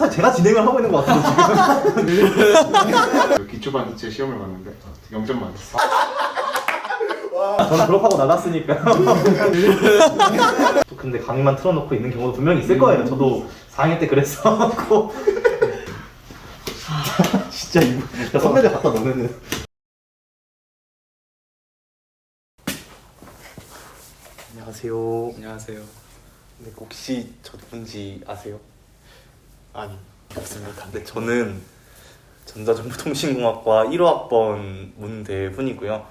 사실 제가 진행을 하고 있는 것 같아요 지금. 기초반 이체 시험을 봤는데 0점 맞았어. 저는 졸업하고 나갔으니까요. 또 근데 강의만 틀어놓고 있는 경우도 분명히 있을 거예요. 저도 4학년 때 그랬었고. 진짜 이거 선배들 갖다 놓으면은. 안녕하세요. 안녕하세요. 네, 혹시 저 누군지 아세요? 아니, 없습니다. 네, 저는 전자정보통신공학과 1호학번 문대훈이고요.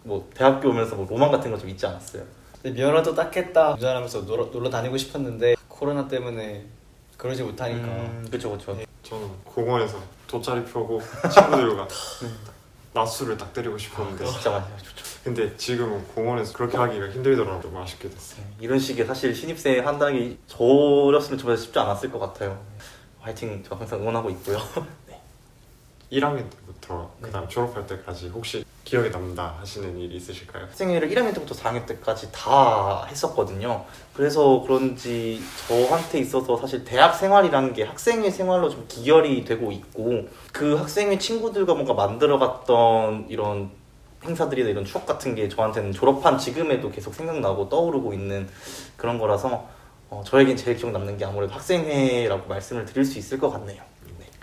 뭐 대학교 오면서 뭐 로망 같은 거 좀 있지 않았어요? 면허도 땄겠다 운전하면서 놀러 다니고 싶었는데 코로나 때문에 그러지 못하니까 그쵸 그쵸. 저는 공원에서 돗자리 펴고 친구들과 낮술을 딱 때리고 싶었는데 진짜 많이 좋죠. 근데 지금은 공원에서 그렇게 하기가 힘들더라고요. 좀 아쉽게 됐어요. 이런 식의 사실 신입생 한다는 게 저였으면 정말 쉽지 않았을 것 같아요. 화이팅 저 항상 응원하고 있고요. 1학년 때부터 그다음 졸업할 때까지 혹시 기억에 남는다 하시는 일이 있으실까요? 학생회를 1학년 때부터 4학년 때까지 다 했었거든요. 그래서 그런지 저한테 있어서 사실 대학 생활이라는 게 학생회 생활로 좀 기여이 되고 있고 그 학생회 친구들과 뭔가 만들어갔던 이런 행사들이나 이런 추억 같은 게 저한테는 졸업한 지금에도 계속 생각나고 떠오르고 있는 그런 거라서 저에겐 제일 기억 남는 게 아무래도 학생회라고 말씀을 드릴 수 있을 것 같네요.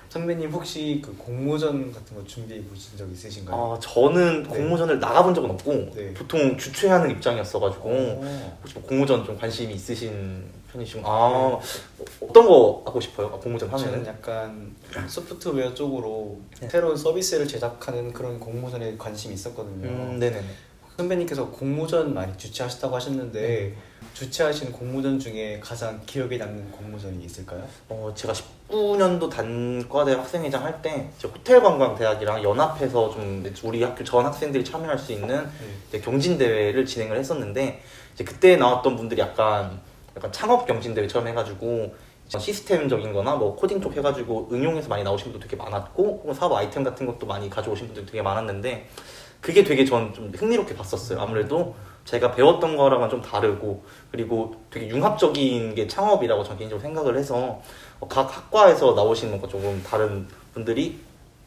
선배님 혹시 그 공모전 같은 거 준비해 보신 적 있으신가요? 저는 네. 공모전을 나가본 적은 없고 네. 보통 주최하는 입장이었어가지고 오. 혹시 뭐 공모전 좀 관심이 있으신 편이시고 어떤 거 하고 싶어요? 공모전 저는 하면은? 약간 소프트웨어 쪽으로 네. 새로운 서비스를 제작하는 그런 공모전에 관심이 있었거든요. 네네네. 선배님께서 공모전 많이 주최하셨다고 하셨는데 네. 주최하신 공모전 중에 가장 기억에 남는 공모전이 있을까요? 제가 19년도 단과대 학생회장 할 때 호텔관광대학이랑 연합해서 좀 우리 학교 전 학생들이 참여할 수 있는 이제 경진대회를 진행을 했었는데 이제 그때 나왔던 분들이 약간 창업 경진대회처럼 해가지고 시스템적인 거나 뭐 코딩 쪽 해가지고 응용해서 많이 나오신 분도 되게 많았고 혹은 사업 아이템 같은 것도 많이 가져오신 분들 되게 많았는데 그게 되게 전 좀 흥미롭게 봤었어요. 아무래도 제가 배웠던 거랑은 좀 다르고 그리고 되게 융합적인 게 창업이라고 저는 개인적으로 생각을 해서 각 학과에서 나오신 뭔가 조금 다른 분들이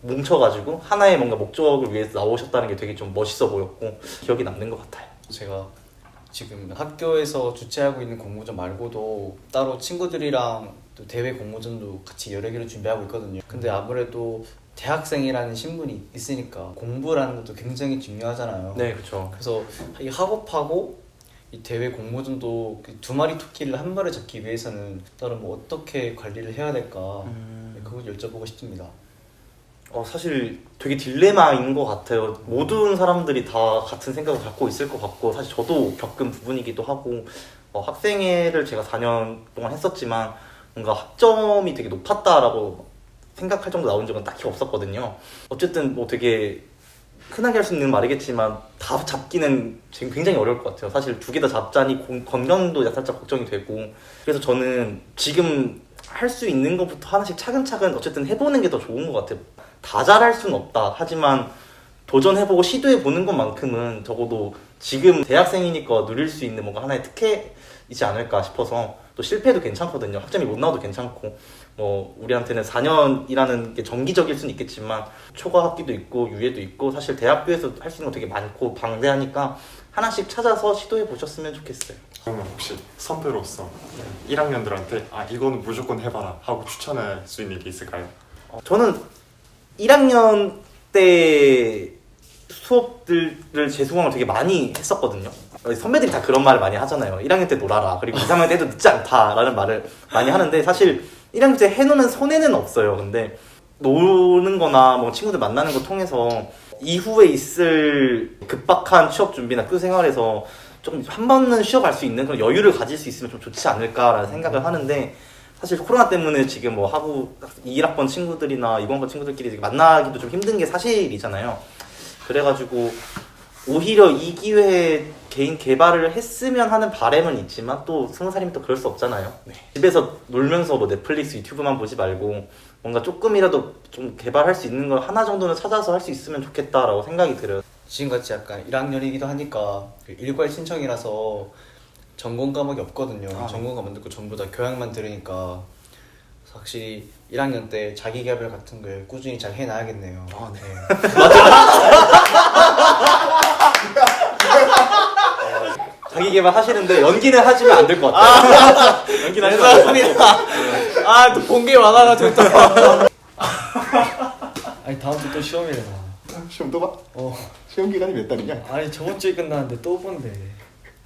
뭉쳐가지고 하나의 뭔가 목적을 위해서 나오셨다는 게 되게 좀 멋있어 보였고 기억이 남는 것 같아요. 제가 지금 학교에서 주최하고 있는 공모전 말고도 따로 친구들이랑 또 대회 공모전도 같이 여러 개를 준비하고 있거든요. 근데 아무래도 대학생이라는 신분이 있으니까 공부라는 것도 굉장히 중요하잖아요. 네, 그렇죠. 그래서 이 학업하고 이 대회 공모전도 두 마리 토끼를 한 발에 잡기 위해서는 따로 뭐 어떻게 관리를 해야 될까 그걸 여쭤보고 싶습니다. 사실 되게 딜레마인 것 같아요. 모든 사람들이 다 같은 생각을 갖고 있을 것 같고 사실 저도 겪은 부분이기도 하고 학생회를 제가 4년 동안 했었지만 뭔가 학점이 되게 높았다라고 생각할 정도 나온 적은 딱히 없었거든요. 어쨌든 뭐 되게 흔하게 할 수 있는 말이겠지만 다 잡기는 지금 굉장히 어려울 것 같아요. 사실 두 개 다 잡자니 건강도 살짝 걱정이 되고 그래서 저는 지금 할 수 있는 것부터 하나씩 차근차근 어쨌든 해보는 게 더 좋은 것 같아요. 다 잘할 수는 없다. 하지만 도전해보고 시도해보는 것만큼은 적어도 지금 대학생이니까 누릴 수 있는 뭔가 하나의 특혜이지 않을까 싶어서 또 실패도 괜찮거든요. 학점이 못 나와도 괜찮고 뭐 우리한테는 4년이라는 게 정기적일 수는 있겠지만 초과 학기도 있고 유예도 있고 사실 대학교에서 할 수 있는 거 되게 많고 방대하니까 하나씩 찾아서 시도해 보셨으면 좋겠어요. 그러면 혹시 선배로서 1학년들한테 이거는 무조건 해봐라 하고 추천할 수 있는 게 있을까요? 저는 1학년 때 수업들을 재수강을 되게 많이 했었거든요. 선배들이 다 그런 말을 많이 하잖아요. 1학년 때 놀아라. 그리고 2, 3학년 때도 늦지 않다라는 말을 많이 하는데 사실 1학년 때 해놓는 손해는 없어요. 근데 노는 거나 뭐 친구들 만나는 거 통해서 이후에 있을 급박한 취업 준비나 그 생활에서 좀 한 번은 쉬어갈 수 있는 그런 여유를 가질 수 있으면 좀 좋지 않을까라는 생각을 하는데 사실 코로나 때문에 지금 뭐 하고 21학번 친구들이나 20학번 친구들끼리 만나기도 좀 힘든 게 사실이잖아요. 그래가지고 오히려 이 기회에 개인 개발을 했으면 하는 바람은 있지만 또 20살이면 또 그럴 수 없잖아요. 집에서 놀면서 뭐 넷플릭스, 유튜브만 보지 말고 뭔가 조금이라도 좀 개발할 수 있는 걸 하나 정도는 찾아서 할 수 있으면 좋겠다라고 생각이 들어요. 지금같이 약간 1학년이기도 하니까 그 일괄 신청이라서 전공 과목이 없거든요. 아. 전공 과목 듣고 전부 다 교양만 들으니까 확실히 1학년 때 자기 개발 같은 걸 꾸준히 잘 해놔야겠네요. 아, 네. 자기 개발 하시는데 연기는 하시면 안 될 것 같아요. 연기는 하시면 안 될 것 같아요. 아, 또 본 게 많아가지고 또. 아니 다음 주 또 시험이래 나. 시험 또 봐? 어. 시험 기간이 몇 달이냐? 아니 저번 주에 끝났는데 또 본대.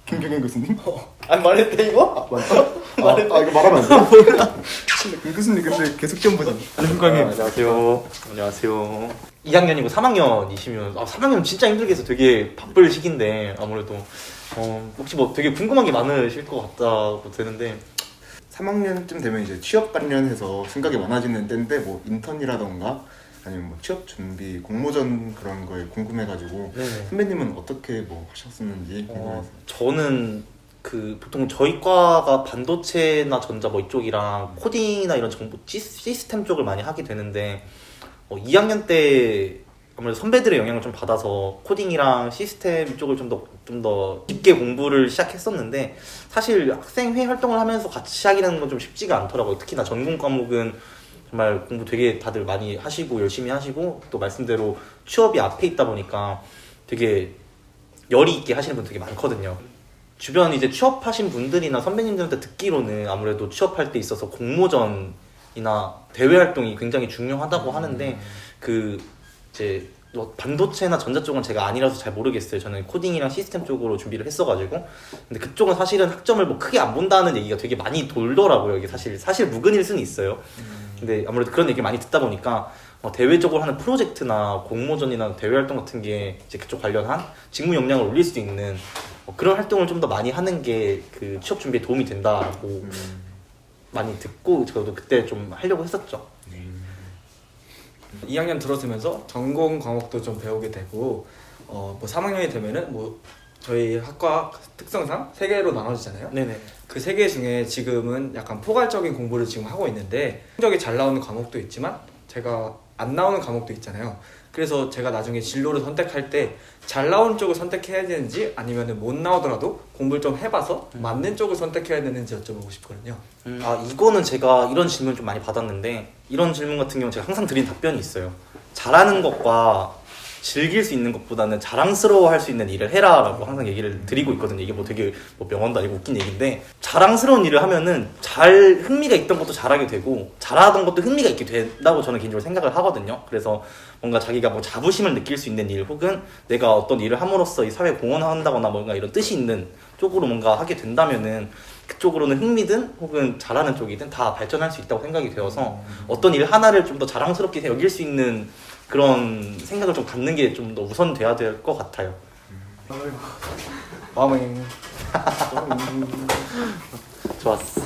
김경현 교수님? 아니 말했대 이거? 맞다? 이거 말하면 안 돼? 근데 김 교수님 근데 계속 시험 보잖아. 안녕하세요. 안녕하세요. 2학년이고 3학년이시면 3학년 진짜 힘들겠어. 되게 바쁠 시기인데 아무래도 혹시 뭐 되게 궁금한 게 많으실 것 같다고 되는데 3학년쯤 되면 이제 취업 관련해서 생각이 많아지는 때인데 뭐 인턴이라던가 아니면 뭐 취업 준비, 공모전 그런 거에 궁금해가지고 네네. 선배님은 어떻게 뭐 하셨었는지 궁금해서. 저는 그 보통 저희 과가 반도체나 전자 뭐 이쪽이랑 코딩이나 이런 정보 시스템 쪽을 많이 하게 되는데 2학년 때 아무래도 선배들의 영향을 좀 받아서 코딩이랑 시스템 쪽을 좀 더 깊게 공부를 시작했었는데 사실 학생회 활동을 하면서 같이 하기는 건 좀 쉽지가 않더라고요. 특히나 전공 과목은 정말 공부 되게 다들 많이 하시고 열심히 하시고 또 말씀대로 취업이 앞에 있다 보니까 되게 열이 있게 하시는 분 되게 많거든요. 주변 이제 취업하신 분들이나 선배님들한테 듣기로는 아무래도 취업할 때 있어서 공모전이나 대외 활동이 굉장히 중요하다고 하는데 그 이제 뭐 반도체나 전자 쪽은 제가 아니라서 잘 모르겠어요. 저는 코딩이랑 시스템 쪽으로 준비를 했어가지고 근데 그쪽은 사실은 학점을 뭐 크게 안 본다는 얘기가 되게 많이 돌더라고요. 이게 사실 묵은일 수는 있어요. 근데 아무래도 그런 얘기 많이 듣다 보니까 대외적으로 하는 프로젝트나 공모전이나 대외 활동 같은 게 이제 그쪽 관련한 직무 역량을 올릴 수 있는 그런 활동을 좀 더 많이 하는 게 그 취업 준비에 도움이 된다고 많이 듣고 저도 그때 좀 하려고 했었죠. 2학년 들어서면서 전공 과목도 좀 배우게 되고 뭐 3학년이 되면은 뭐 저희 학과 특성상 3개로 나눠지잖아요. 네네. 그 3개 중에 지금은 약간 포괄적인 공부를 지금 하고 있는데 성적이 잘 나오는 과목도 있지만 제가 안 나오는 과목도 있잖아요. 그래서 제가 나중에 진로를 선택할 때 잘 나오는 쪽을 선택해야 되는지 아니면 못 나오더라도 공부를 좀 해봐서 맞는 쪽을 선택해야 되는지 여쭤보고 싶거든요. 이거는 제가 이런 질문 좀 많이 받았는데 이런 질문 같은 경우는 제가 항상 드린 답변이 있어요. 잘하는 것과 즐길 수 있는 것보다는 자랑스러워할 수 있는 일을 해라라고 항상 얘기를 드리고 있거든요. 이게 뭐 되게 뭐 명언도 아니고 웃긴 얘기인데 자랑스러운 일을 하면은 흥미가 있던 것도 잘하게 되고 잘하던 것도 흥미가 있게 된다고 저는 개인적으로 생각을 하거든요. 그래서 뭔가 자기가 뭐 자부심을 느낄 수 있는 일 혹은 내가 어떤 일을 함으로써 이 사회에 공헌한다거나 뭔가 이런 뜻이 있는 쪽으로 뭔가 하게 된다면은 그쪽으로는 흥미든 혹은 잘하는 쪽이든 다 발전할 수 있다고 생각이 되어서 어떤 일 하나를 좀 더 자랑스럽게 여길 수 있는 그런 생각을 좀 갖는 게 좀 더 우선돼야 될 것 같아요. 마음에 좋았어.